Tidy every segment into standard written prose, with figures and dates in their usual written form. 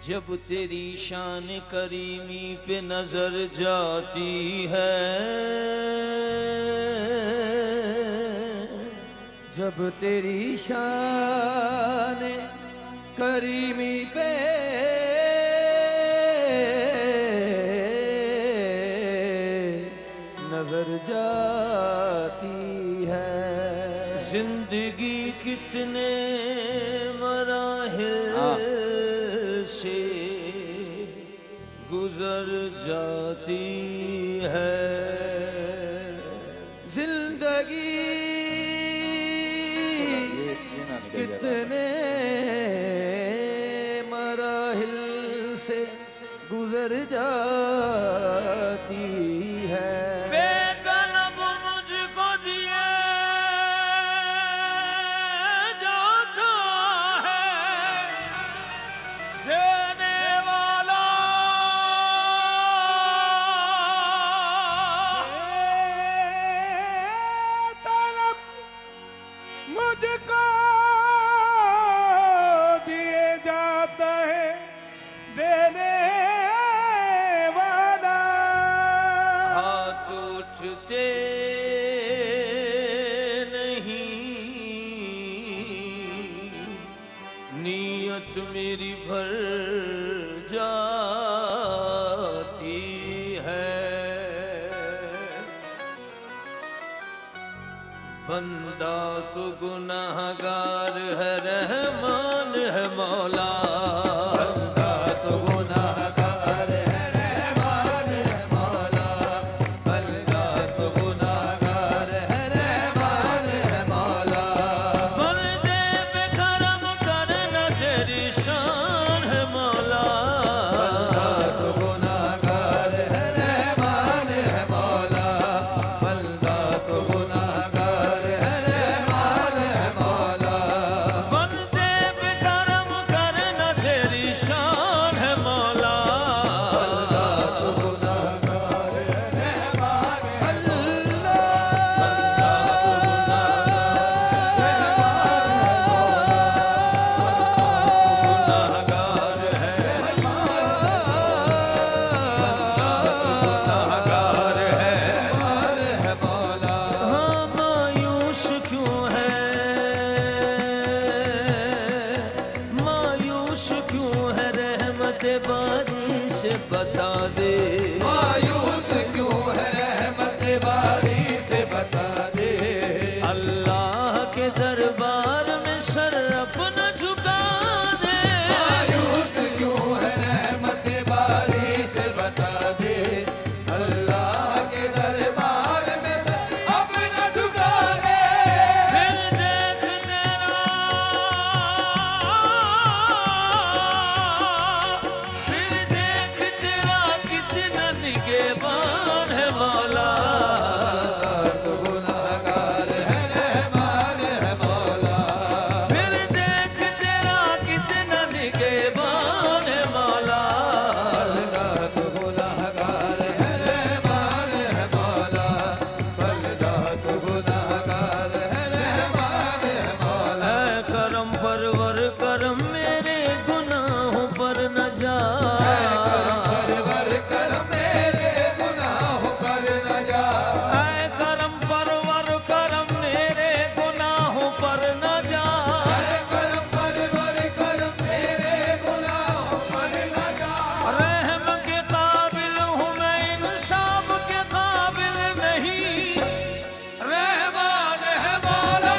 जब तेरी शान करीमी पे नजर जाती है, जब तेरी शान करीमी पे नजर जाती है, जिंदगी कितने मराहिल से गुजर जाती है। जिंदगी कितने मराहिल से गुजर जाती है। बेतलब मुझको दिए जाता है देने वाला, तलब मुझको दिए जाता है देने वाला। हाथ उठते नहीं, नीयत मेरी भर जाती है। बंदा तो गुनाहगार है, रहमान है मौला। बंदा तो गुनाहगार है, रहमान है मौला। बंदा तो गुनाहगार है, रहमान है मौला। बंदे पे करम करना तेरी शान है मौला। बंदा तो गुनाहगार है, रहमान है मौला। बंदा तो गुनाहगार है, रहमान है मौला। बंदे पे करम करना तेरी शान है मौला। बंदा तो गुनाहगार है, रहमान है मौला। गुनाहगार है, गुनाहगार है। रहमान है मौला। हाँ, मायूस क्यों है, मायूस क्यों है, रहमत बारी से बता दे। मायूस क्यों है, रहमत बारी से बता दे। अल्लाह के दरबार में सर अपना झुका दे। मायूस क्यों है, रहमत बारी से बता दे। अल्लाह के दरबार में अपना झुका दे। फिर देख तेरा, फिर देख तेरा कितना निगहबान है मौला। तो गुनाहगार है, रहमान है मौला। फिर देख तेरा कितना निगहबान है मौला। तो गुनाहगार है, रहमान है मौला। बंदा तो गुनाहगार है, रहमान है मौला। ऐ करम परवर करम मेरे गुनाहों पर न जा। परवर कर मेरे गुनाहों पर न जा। ऐ करम परवर करम मेरे गुनाहों पर न जा। करम परवर कर मेरे गुनाहों पर न जा। रहम के काबिल हूँ मैं, इंसाफ के काबिल नहीं। रहमान है मौला,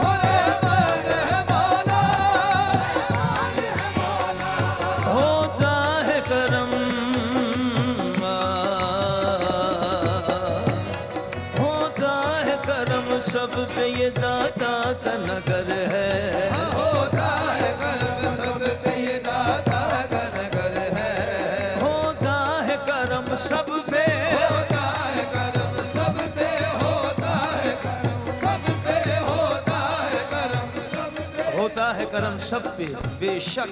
हो रहमान है मौला। होता है करम, होता है करम सब पे ये दाता का नगर है। होता है करम सब पे ये दाता का नगर है। होता है करम सब पे, होता है करम सब पे। होता है करम सब पे। होता है करम सब पे। होता है करम सब पे बेशक।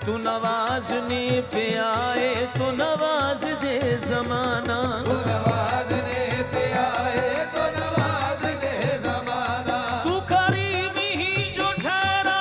तू नवाजने पे आए तो नवाज दे जमाना। तू नवाजने पे आए तो नवाज दे जमाना। तू करीम ही जो ठहरा